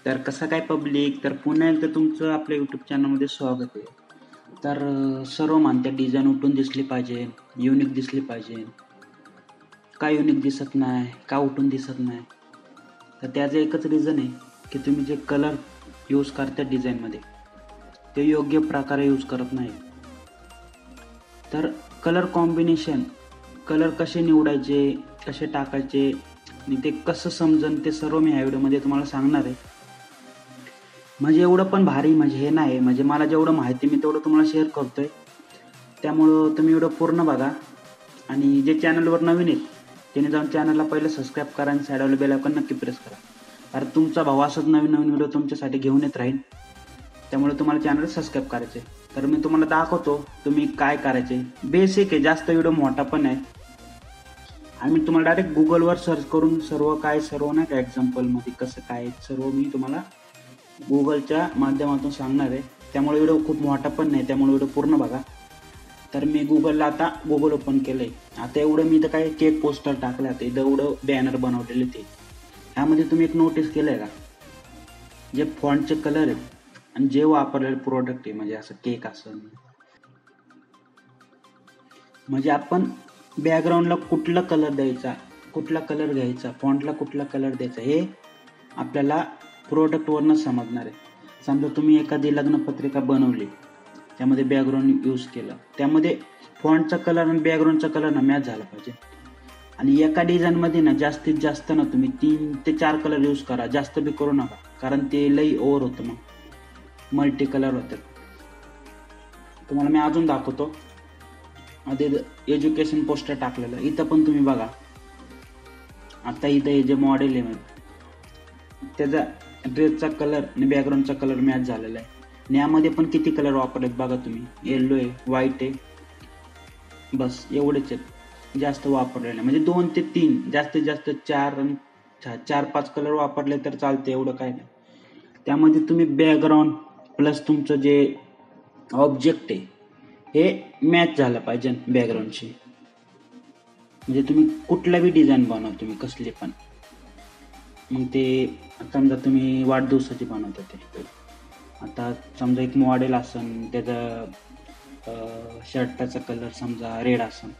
तर कसं काय पब्लिक, तर पुन्हा एकदा तुमचं आपल्या यूट्यूब चॅनलमध्ये स्वागत आहे. तर सर्व मानतात डिझाईन उठून दिसली पाहिजे, युनिक दिसली पाहिजे. का युनिक दिसत नाही, का उठून दिसत नाही? तर त्याचं एकच रिझन आहे की तुम्ही जे कलर यूज करता डिझाईनमध्ये ते योग्य प्रकारे यूज करत नाही. तर कलर कॉम्बिनेशन, कलर कसे निवडायचे, कसे टाकायचे आणि ते कसं समजन ते सर्व मी ह्या व्हिडिओमध्ये तुम्हाला सांगणार आहे. म्हणजे एवढं पण भारी म्हणजे हे नाही, म्हणजे मला जेवढं माहिती मी तेवढं तुम्हाला शेअर करतोय. त्यामुळं तुम्ही व्हिडिओ पूर्ण बघा आणि जे चॅनलवर नवीन आहेत त्याने जाऊन चॅनलला पहिलं सबस्क्राईब करा आणि साईडवाला बेल आयकॉन नक्की प्रेस करा. कारण तुमचा भाऊ असंच नवीन नवीन व्हिडिओ तुमच्यासाठी घेऊन येत राहील. त्यामुळे तुम्हाला चॅनल सबस्क्राईब करायचे. तर मी तुम्हाला दाखवतो तुम्ही काय करायचे. बेसिक आहे, जास्त व्हिडिओ मोठा पण आहे आणि मी तुम्हाला डायरेक्ट गुगलवर सर्च करून सर्व नाही का एक्झाम्पलमध्ये कसं काय सर्व मी तुम्हाला गुगलच्या माध्यमातून सांगणार आहे. त्यामुळे व्हिडिओ खूप मोठा पण नाही, त्यामुळे व्हिडिओ पूर्ण बघा. तर मी गुगलला आता गुगल ओपन केलंय. आता एवढं मी तर काय केक पोस्टर टाकलं, आता एवढं बॅनर बनवलेले ते. ह्यामध्ये तुम्ही एक नोटीस केलंय का, जे फॉन्टचे कलर आहेत आणि जे वापरलेले प्रोडक्ट आहे, म्हणजे असं केक असं, म्हणजे आपण बॅकग्राऊंडला कुठला कलर द्यायचा, कुठला कलर घ्यायचा, फॉन्टला कुठला कलर द्यायचा हे आपल्याला प्रोडक्टवरनं समजणार आहे. समजा तुम्ही एखादी लग्नपत्रिका बनवली, त्यामध्ये बॅकग्राऊंड यूज केलं, त्यामध्ये फॉन्टचा कलर आणि बॅकग्राऊंडचा कलर ना मॅच झाला पाहिजे. आणि एका डिझाईनमध्ये ना जास्तीत जास्त ना तुम्ही 3 ते 4 कलर यूज करा, जास्त बी करू नका, कारण ते लई ओव्हर होतं, मग मल्टी कलर होतात. तुम्हाला मी अजून दाखवतो. आधी एज्युकेशन पोस्टर टाकलेलं, इथं पण तुम्ही बघा. आता इथं हे जे मॉडेल आहे त्याचा ड्रेसचा कलर आणि बॅकग्राऊंडचा कलर मॅच झालेला आहे. आणि यामध्ये पण किती कलर वापरलेत बघा तुम्ही, येल्लो आहे, व्हाईट आहे, बस एवढेच आहेत, जास्त वापरलेले म्हणजे 2 ते 3, जास्तीत जास्त 4-5 कलर वापरले तर चालते, एवढं काय नाही. त्यामध्ये तुम्ही बॅकग्राऊंड प्लस तुमचं जे ऑब्जेक्ट आहे हे मॅच झालं पाहिजे बॅकग्राऊंडशी. म्हणजे तुम्ही कुठला बी डिझाईन बनवा, तुम्ही कसली पण. मग ते समजा तुम्ही वाढदिवसाची बनवता, ते आता समजा एक मॉडेल असेल, त्याचा शर्टाचा कलर समजा रेड असेल,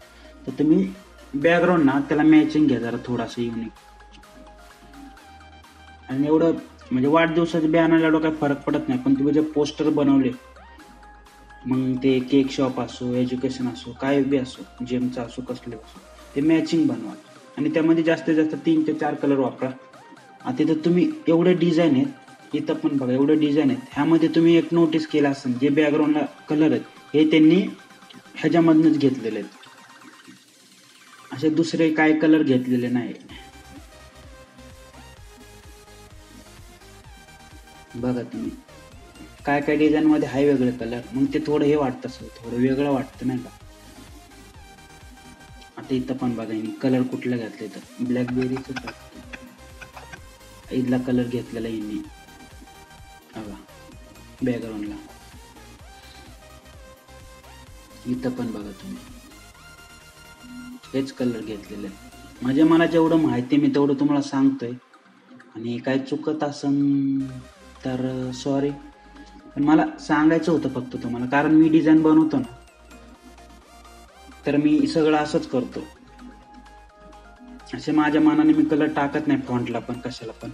तर तुम्ही बॅकग्राऊंड ना त्याला मॅचिंग घ्या जरा थोडासा युनिक. आणि एवढं म्हणजे वाढदिवसाच्या बॅनरला एवढं काही फरक पडत नाही, पण तुम्ही जे पोस्टर बनवले, मग ते केक शॉप असो, एज्युकेशन असो, काय बी असो, जिमचं असो, कसले असो, ते मॅचिंग बनवा. आणि त्यामध्ये जास्तीत जास्त 3 ते 4 कलर वापरा. आता इथं तुम्ही एवढे डिझाईन आहेत, इथं पण बघा एवढे डिझाईन आहेत. ह्यामध्ये तुम्ही एक नोटीस केला असेल, जे बॅकग्राऊंडला कलर आहेत हे त्यांनी ह्याच्यामधनंच घेतलेले आहेत, असे दुसरे काय कलर घेतलेले नाही. बघा तुम्ही काय काय डिझाईन मध्ये आहे वेगळे कलर, मग ते थोडं हे वाटतं, असं थोडं वेगळं वाटतं नाही का. आता इथं पण बघा कलर कुठला घातले, तर ब्लॅकबेरीच इथला कलर घेतलेला यांनी बघा बॅकग्राऊंडला. इथं पण बघा तुम्ही हेच कलर घेतलेले. म्हणजे मला जेवढं माहिती मी तेवढं तुम्हाला सांगतोय, आणि काय चुकत असन तर सॉरी, पण मला सांगायचं होतं फक्त तुम्हाला, कारण मी डिझाईन बनवतो ना, तर मी सगळं असंच करतो. असे माझ्या मनाने मी कलर टाकत नाही फॉन्टला पण, कशाला पण.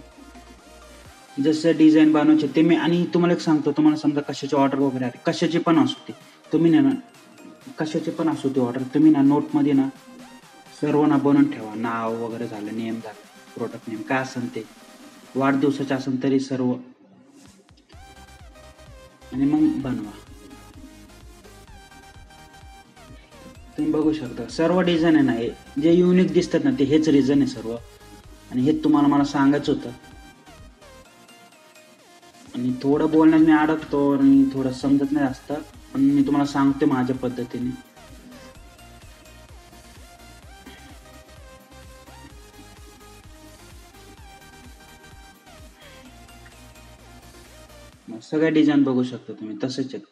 जसं डिझाईन बनवायचे ते मी. आणि तुम्हाला एक सांगतो, तुम्हाला समजा कशाची ऑर्डर वगैरे आली, कशाची पण असू ती, तुम्ही ना कशाची पण असू ती ऑर्डर, तुम्ही ना नोटमध्ये ना सर्व ना बनवून ठेवा. नाव वगैरे झालं, नेम झालं, प्रोडक्ट नेम काय असेल ते, वाढदिवसाचे असेल तरी सर्व, आणि मग बनवा. तुम्ही बघू शकता सर्व डिझाईन आहे ना, हे जे युनिक दिसतात ना ते हेच रिझन आहे सर्व. आणि हेच तुम्हाला मला सांगायचं होतं. आणि थोडं बोलण्यात मी अडकतो आणि थोडं समजत नाही जास्त, पण मी तुम्हाला सांगते माझ्या पद्धतीने. सगळ्या डिझाईन बघू शकता तुम्ही, तसेच आहेत.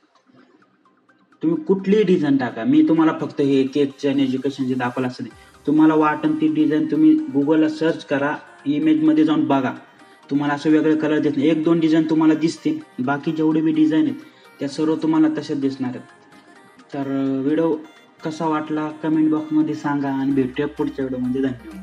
तुम्ही कुठलीही डिझाईन टाका, मी तुम्हाला फक्त हे केकचे आणि एज्युकेशनचे दाखवलं असं नाही. तुम्हाला वाटेल ती डिझाईन तुम्ही गुगलला सर्च करा, इमेजमध्ये जाऊन बघा, तुम्हाला असं वेगळे कलर देत नाही. 1-2 डिझाईन तुम्हाला दिसतील, बाकी जेवढे बी डिझाईन आहेत त्या सर्व तुम्हाला तसेच दिसणार आहेत. तर व्हिडिओ कसा वाटला कमेंट बॉक्समध्ये सांगा आणि भेटूया पुढच्या व्हिडिओमध्ये. धन्यवाद.